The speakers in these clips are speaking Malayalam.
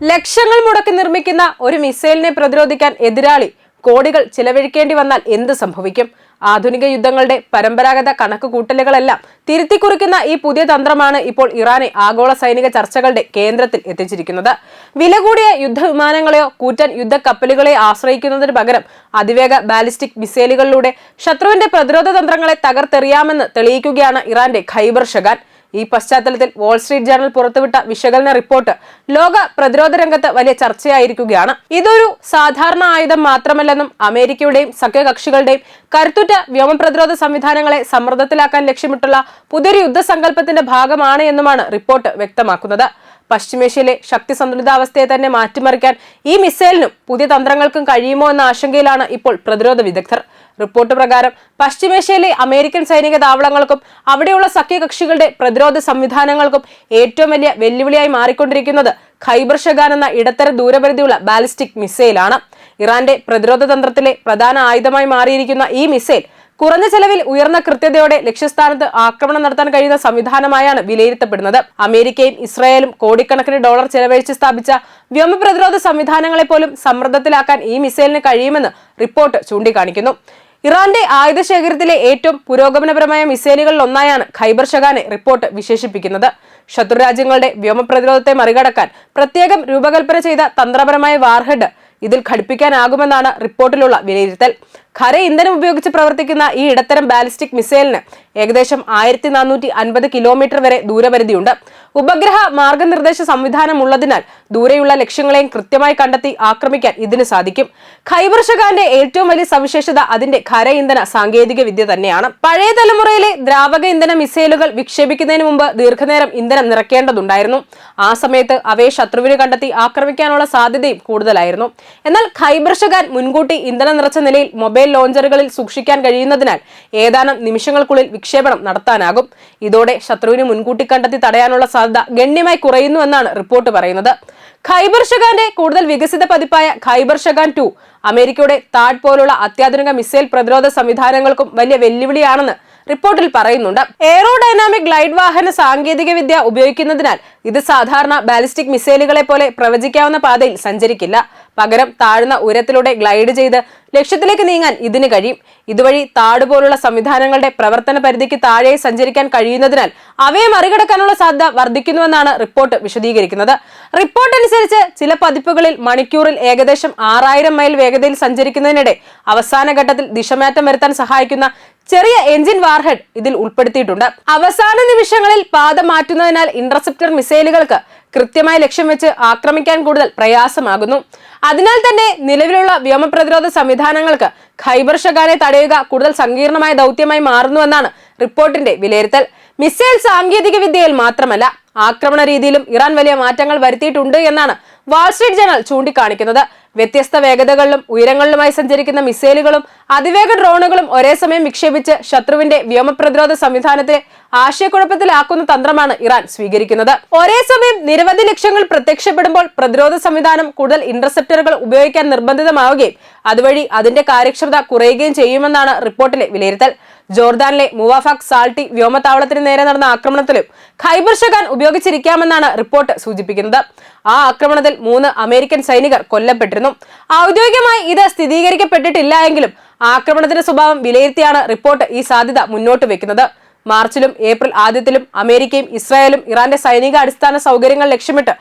ലക്ഷങ്ങൾ മുടക്കി നിർമ്മിക്കുന്ന ഒരു മിസൈലിനെ പ്രതിരോധിക്കാൻ എതിരാളി കോടികൾ ചിലവഴിക്കേണ്ടി വന്നാൽ എന്ത് സംഭവിക്കും? ആധുനിക യുദ്ധങ്ങളുടെ പരമ്പരാഗത കണക്കുകൂട്ടലുകളെല്ലാം തിരുത്തിക്കുറിക്കുന്ന ഈ പുതിയ തന്ത്രമാണ് ഇപ്പോൾ ഇറാനെ ആഗോള സൈനിക ചർച്ചകളുടെ കേന്ദ്രത്തിൽ എത്തിച്ചിരിക്കുന്നത്. വില കൂടിയ യുദ്ധവിമാനങ്ങളെയോ കൂറ്റൻ യുദ്ധക്കപ്പലുകളെയോ ആശ്രയിക്കുന്നതിന് പകരം അതിവേഗ ബാലിസ്റ്റിക് മിസൈലുകളിലൂടെ ശത്രുവിന്റെ പ്രതിരോധ തന്ത്രങ്ങളെ തകർത്തെറിയാമെന്ന് തെളിയിക്കുകയാണ് ഇറാന്റെ ഖൈബർ ഷഗാൻ. ഈ പശ്ചാത്തലത്തിൽ വാൾസ്ട്രീറ്റ് ജേർണൽ പുറത്തുവിട്ട വിശകലന റിപ്പോർട്ട് ലോക പ്രതിരോധ രംഗത്ത് വലിയ ചർച്ചയായിരിക്കുകയാണ്. ഇതൊരു സാധാരണ ആയുധം മാത്രമല്ലെന്നും അമേരിക്കയുടെയും സഖ്യകക്ഷികളുടെയും കരുത്തുറ്റ വ്യോമ പ്രതിരോധ സംവിധാനങ്ങളെ സമ്മർദ്ദത്തിലാക്കാൻ ലക്ഷ്യമിട്ടുള്ള പുതിയൊരു യുദ്ധസങ്കല്പത്തിന്റെ ഭാഗമാണ് എന്നുമാണ് റിപ്പോർട്ട് വ്യക്തമാക്കുന്നത്. പശ്ചിമേഷ്യയിലെ ശക്തി സന്തുലിതാവസ്ഥയെ തന്നെ മാറ്റിമറിക്കാൻ ഈ മിസൈലിനും പുതിയ തന്ത്രങ്ങൾക്കും കഴിയുമോ എന്ന ആശങ്കയിലാണ് ഇപ്പോൾ പ്രതിരോധ വിദഗ്ധർ. റിപ്പോർട്ട് പ്രകാരം പശ്ചിമേഷ്യയിലെ അമേരിക്കൻ സൈനിക താവളങ്ങൾക്കും അവിടെയുള്ള സഖ്യകക്ഷികളുടെ പ്രതിരോധ സംവിധാനങ്ങൾക്കും ഏറ്റവും വലിയ വെല്ലുവിളിയായി മാറിക്കൊണ്ടിരിക്കുന്നത് ഖൈബർ ഷഗാൻ എന്ന ഇടത്തര ദൂരപരിധിയുള്ള ബാലിസ്റ്റിക് മിസൈലാണ്. ഇറാന്റെ പ്രതിരോധ തന്ത്രത്തിലെ പ്രധാന ആയുധമായി മാറിയിരിക്കുന്ന ഈ മിസൈൽ കുറഞ്ഞ ചെലവിൽ ഉയർന്ന കൃത്യതയോടെ ലക്ഷ്യസ്ഥാനത്ത് ആക്രമണം നടത്താൻ കഴിയുന്ന സംവിധാനമായാണ് വിലയിരുത്തപ്പെടുന്നത്. അമേരിക്കയും ഇസ്രായേലും കോടിക്കണക്കിന് ഡോളർ ചെലവഴിച്ച് സ്ഥാപിച്ച വ്യോമ പ്രതിരോധ സംവിധാനങ്ങളെ പോലും സമ്മർദ്ദത്തിലാക്കാൻ ഈ മിസൈലിന് കഴിയുമെന്ന് റിപ്പോർട്ട് ചൂണ്ടിക്കാണിക്കുന്നു. ഇറാന്റെ ആയുധ ശേഖരത്തിലെ ഏറ്റവും പുരോഗമനപരമായ മിസൈലുകളിൽ ഒന്നായാണ് ഖൈബർ ഷഗാനെ റിപ്പോർട്ട് വിശേഷിപ്പിക്കുന്നത്. ശത്രുരാജ്യങ്ങളുടെ വ്യോമ പ്രതിരോധത്തെ മറികടക്കാൻ പ്രത്യേകം രൂപകൽപ്പന ചെയ്ത തന്ത്രപരമായ വാർഹെഡ് ഇതിൽ ഘടിപ്പിക്കാനാകുമെന്നാണ് റിപ്പോർട്ടിലുള്ള വിലയിരുത്തൽ. ഖര ഇന്ധനം ഉപയോഗിച്ച് പ്രവർത്തിക്കുന്ന ഈ ഇടത്തരം ബാലിസ്റ്റിക് മിസൈലിന് ഏകദേശം 1450 കിലോമീറ്റർ വരെ ദൂരപരിധിയുണ്ട്. ഉപഗ്രഹ മാർഗനിർദ്ദേശ സംവിധാനം ഉള്ളതിനാൽ ദൂരെയുള്ള ലക്ഷ്യങ്ങളെയും കൃത്യമായി കണ്ടെത്തി ആക്രമിക്കാൻ ഇതിന് സാധിക്കും. ഖൈബർ ഷഗാന്റെ ഏറ്റവും വലിയ സവിശേഷത അതിന്റെ ഖര ഇന്ധന സാങ്കേതിക വിദ്യ തന്നെയാണ്. പഴയ തലമുറയിലെ ദ്രാവക ഇന്ധന മിസൈലുകൾ വിക്ഷേപിക്കുന്നതിന് മുമ്പ് ദീർഘനേരം ഇന്ധനം നിറയ്ക്കേണ്ടതുണ്ടായിരുന്നു. ആ സമയത്ത് അവയെ ശത്രുവിന് കണ്ടെത്തി ആക്രമിക്കാനുള്ള സാധ്യതയും കൂടുതലായിരുന്നു. എന്നാൽ ഖൈബർ ഷഗാൻ മുൻകൂട്ടി ഇന്ധനം നിറച്ച നിലയിൽ മൊബൈൽ ലോഞ്ചറുകളിൽ സൂക്ഷിക്കാൻ കഴിയുന്നതിനാൽ ഏതാനും നിമിഷങ്ങൾക്കുള്ളിൽ വിക്ഷേപണം നടത്താനാകും. ഇതോടെ ശത്രുവിന് മുൻകൂട്ടി കണ്ടെത്തി തടയാനുള്ള സാധ്യത ഗണ്യമായി കുറയുന്നുവെന്നാണ് റിപ്പോർട്ട് പറയുന്നത്. ഖൈബർ ഷഗാന്റെ കൂടുതൽ വികസിത പതിപ്പായ ഖൈബർ ഷഗാൻ 2 അമേരിക്കയുടെ താഡ് പോലുള്ള അത്യാധുനിക മിസൈൽ പ്രതിരോധ സംവിധാനങ്ങൾക്കും വലിയ വെല്ലുവിളിയാണെന്ന് റിപ്പോർട്ടിൽ പറയുന്നുണ്ട്. എയറോഡൈനാമിക് ഗ്ലൈഡ് വാഹന സാങ്കേതിക വിദ്യ ഉപയോഗിക്കുന്നതിനാൽ ഇത് സാധാരണ ബാലിസ്റ്റിക് മിസൈലുകളെ പോലെ പ്രവചിക്കാവുന്ന പാതയിൽ സഞ്ചരിക്കില്ല. പകരം താഴ്ന്ന ഉയരത്തിലൂടെ ഗ്ലൈഡ് ചെയ്ത് ലക്ഷ്യത്തിലേക്ക് നീങ്ങാൻ ഇതിന് കഴിയും. ഇതുവഴി താട് പോലുള്ള സംവിധാനങ്ങളുടെ പ്രവർത്തന പരിധിക്ക് താഴെ സഞ്ചരിക്കാൻ കഴിയുന്നതിനാൽ അവയെ മറികടക്കാനുള്ള സാധ്യത വർദ്ധിക്കുന്നുവെന്നാണ് റിപ്പോർട്ട് വിശദീകരിക്കുന്നത്. റിപ്പോർട്ട് അനുസരിച്ച് ചില പതിപ്പുകളിൽ മണിക്കൂറിൽ ഏകദേശം 6000 മൈൽ വേഗതയിൽ സഞ്ചരിക്കുന്നതിനിടെ അവസാന ഘട്ടത്തിൽ ദിശമാറ്റം വരുത്താൻ സഹായിക്കുന്ന ചെറിയ എഞ്ചിൻ വാർഹെഡ് ഇതിൽ ഉൾപ്പെടുത്തിയിട്ടുണ്ട്. അവസാന നിമിഷങ്ങളിൽ പാത മാറ്റുന്നതിനാൽ ഇന്റർസെപ്റ്റർ മിസൈലുകൾക്ക് കൃത്യമായി ലക്ഷ്യം വെച്ച് ആക്രമിക്കാൻ കൂടുതൽ പ്രയാസമാകുന്നു. അതിനാൽ തന്നെ നിലവിലുള്ള വ്യോമ പ്രതിരോധ സംവിധാനങ്ങൾക്ക് ഖൈബർ ഷഗാനെ തടയുക കൂടുതൽ സങ്കീർണമായ ദൗത്യമായി മാറുന്നുവെന്നാണ് റിപ്പോർട്ടിന്റെ വിലയിരുത്തൽ. മിസൈൽ സാങ്കേതിക വിദ്യയിൽ മാത്രമല്ല ആക്രമണ രീതിയിലും ഇറാൻ വലിയ മാറ്റങ്ങൾ വരുത്തിയിട്ടുണ്ട് എന്നാണ് വാൾസ്ട്രീറ്റ് ജേർണൽ ചൂണ്ടിക്കാണിക്കുന്നത്. വ്യത്യസ്ത വേഗതകളിലും ഉയരങ്ങളിലുമായി സഞ്ചരിക്കുന്ന മിസൈലുകളും അതിവേഗ ഡ്രോണുകളും ഒരേ സമയം വിക്ഷേപിച്ച് ശത്രുവിന്റെ വ്യോമ പ്രതിരോധ സംവിധാനത്തെ ആശയക്കുഴപ്പത്തിലാക്കുന്ന തന്ത്രമാണ് ഇറാൻ സ്വീകരിക്കുന്നത്. ഒരേ സമയം നിരവധി ലക്ഷ്യങ്ങൾ പ്രത്യക്ഷപ്പെടുമ്പോൾ പ്രതിരോധ സംവിധാനം കൂടുതൽ ഇന്റർസെപ്റ്ററുകൾ ഉപയോഗിക്കാൻ നിർബന്ധിതമാവുകയും അതുവഴി അതിന്റെ കാര്യക്ഷമത കുറയുകയും ചെയ്യുമെന്നാണ് റിപ്പോർട്ടിലെ വിലയിരുത്തൽ. ജോർദാനിലെ മുവാഫാഖ് സാൾട്ടി വ്യോമതാവളത്തിന് നേരെ നടന്ന ആക്രമണത്തിലും ഖൈബർ ഷഗാൻ ഉപയോഗിച്ചിരിക്കാമെന്നാണ് റിപ്പോർട്ട് സൂചിപ്പിക്കുന്നത്. ആ ആക്രമണത്തിൽ 3 അമേരിക്കൻ സൈനികർ കൊല്ലപ്പെട്ടിരുന്നു. ഔദ്യോഗികമായി ഇത് സ്ഥിരീകരിക്കപ്പെട്ടിട്ടില്ല എങ്കിലും ആക്രമണത്തിന്റെ സ്വഭാവം വിലയിരുത്തിയാണ് റിപ്പോർട്ട് ഈ സാധ്യത മുന്നോട്ട് വെക്കുന്നത്. മാർച്ചിലും ഏപ്രിൽ ആദ്യത്തിലും അമേരിക്കയും ഇസ്രായേലും ഇറാന്റെ സൈനിക അടിസ്ഥാന സൗകര്യങ്ങൾ ലക്ഷ്യമിട്ട്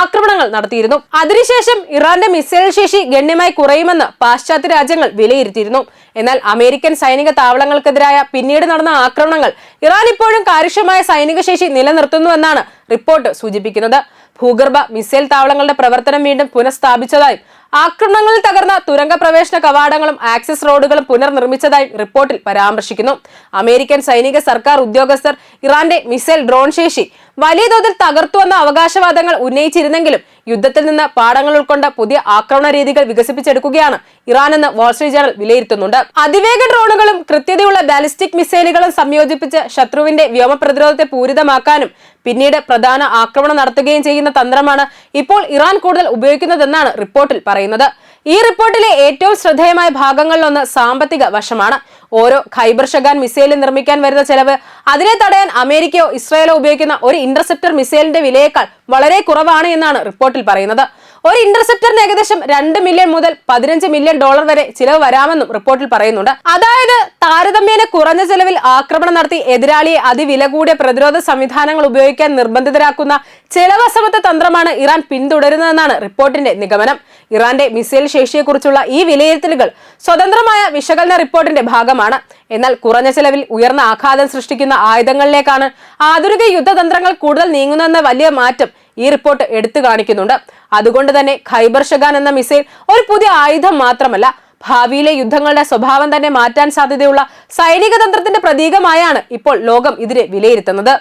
ആക്രമണങ്ങൾ നടത്തിയിരുന്നു. അതിനുശേഷം ഇറാന്റെ മിസൈൽ ശേഷി ഗണ്യമായി കുറയുമെന്ന് പാശ്ചാത്യ രാജ്യങ്ങൾ വിലയിരുത്തിയിരുന്നു. എന്നാൽ അമേരിക്കൻ സൈനിക താവളങ്ങൾക്കെതിരായ പിന്നീട് നടന്ന ആക്രമണങ്ങൾ ഇറാൻ ഇപ്പോഴും കാര്യക്ഷമമായ സൈനിക ശേഷി നിലനിർത്തുന്നുവെന്നാണ് റിപ്പോർട്ട് സൂചിപ്പിക്കുന്നത്. ഭൂഗർഭ മിസൈൽ താവളങ്ങളുടെ പ്രവർത്തനം വീണ്ടും പുനഃസ്ഥാപിച്ചതായും ആക്രമണങ്ങളിൽ തകർന്ന തുരങ്ക പ്രവേശന കവാടങ്ങളും ആക്സസ് റോഡുകളും പുനർനിർമ്മിച്ചതായും റിപ്പോർട്ടിൽ പരാമർശിക്കുന്നു. അമേരിക്കൻ സൈനിക സർക്കാർ ഉദ്യോഗസ്ഥർ ഇറാന്റെ മിസൈൽ ഡ്രോൺ ശേഷി വലിയ തോതിൽ തകർത്തുവെന്ന അവകാശവാദങ്ങൾ ഉന്നയിച്ചിരുന്നെങ്കിലും യുദ്ധത്തിൽ നിന്ന് പാഠങ്ങൾ ഉൾക്കൊണ്ട പുതിയ ആക്രമണ രീതികൾ വികസിപ്പിച്ചെടുക്കുകയാണ് ഇറാൻ എന്ന് വാൾസ്ട്രീറ്റ് ജേർണൽ വിലയിരുത്തുന്നുണ്ട്. അതിവേഗ ഡ്രോണുകളും കൃത്യതയുള്ള ബാലിസ്റ്റിക് മിസൈലുകളും സംയോജിപ്പിച്ച് ശത്രുവിന്റെ വ്യോമ പ്രതിരോധത്തെ പൂരിതമാക്കാനും പിന്നീട് പ്രധാന ആക്രമണം നടത്തുകയും ചെയ്യുന്ന തന്ത്രമാണ് ഇപ്പോൾ ഇറാൻ കൂടുതൽ ഉപയോഗിക്കുന്നതെന്നാണ് റിപ്പോർട്ടിൽ പറയുന്നത്. ഈ റിപ്പോർട്ടിലെ ഏറ്റവും ശ്രദ്ധേയമായ ഭാഗങ്ങളിലൊന്ന് സാമ്പത്തിക വശമാണ്. ഓരോ ഖൈബർ ഷഗാൻ മിസൈൽ നിർമ്മിക്കാൻ വരുന്ന ചെലവ് അതിനെ തടയാൻ അമേരിക്കയോ ഇസ്രായേലോ ഉപയോഗിക്കുന്ന ഒരു ഇന്റർസെപ്റ്റർ മിസൈലിന്റെ വിലയേക്കാൾ വളരെ കുറവാണ് എന്നാണ് റിപ്പോർട്ടിൽ പറയുന്നത്. ഒരു ഇന്റർസെപ്റ്ററിന് ഏകദേശം 2 മില്യൺ മുതൽ 15 മില്യൺ ഡോളർ വരെ ചിലവ് വരാമെന്നും റിപ്പോർട്ടിൽ പറയുന്നുണ്ട്. അതായത് താരതമ്യേന കുറഞ്ഞ ചെലവിൽ ആക്രമണം നടത്തി എതിരാളിയെ അതിവില കൂടിയ പ്രതിരോധ സംവിധാനങ്ങൾ ഉപയോഗിക്കാൻ നിർബന്ധിതരാക്കുന്ന ചെലവസമത്വ തന്ത്രമാണ് ഇറാൻ പിന്തുടരുന്നതെന്നാണ് റിപ്പോർട്ടിന്റെ നിഗമനം. ഇറാന്റെ മിസൈൽ ശേഷിയെക്കുറിച്ചുള്ള ഈ വിലയിരുത്തലുകൾ സ്വതന്ത്രമായ വിശകലന റിപ്പോർട്ടിന്റെ ഭാഗമാണ്. എന്നാൽ കുറഞ്ഞ ചെലവിൽ ഉയർന്ന ആഘാതം സൃഷ്ടിക്കുന്ന ആയുധങ്ങളിലേക്കാണ് ആധുനിക യുദ്ധതന്ത്രങ്ങൾ കൂടുതൽ നീങ്ങുന്നതെന്ന വലിയ മാറ്റം ഈ റിപ്പോർട്ട് എടുത്തു കാണിക്കുന്നുണ്ട്. അതുകൊണ്ട് തന്നെ ഖൈബർ ഷഗാൻ എന്ന മിസൈൽ ഒരു പുതിയ ആയുധം മാത്രമല്ല, ഭാവിയിലെ യുദ്ധങ്ങളുടെ സ്വഭാവം തന്നെ മാറ്റാൻ സാധ്യതയുള്ള സൈനിക തന്ത്രത്തിന്റെ പ്രതീകമായാണ് ഇപ്പോൾ ലോകം ഇതിനെ വിലയിരുത്തുന്നത്.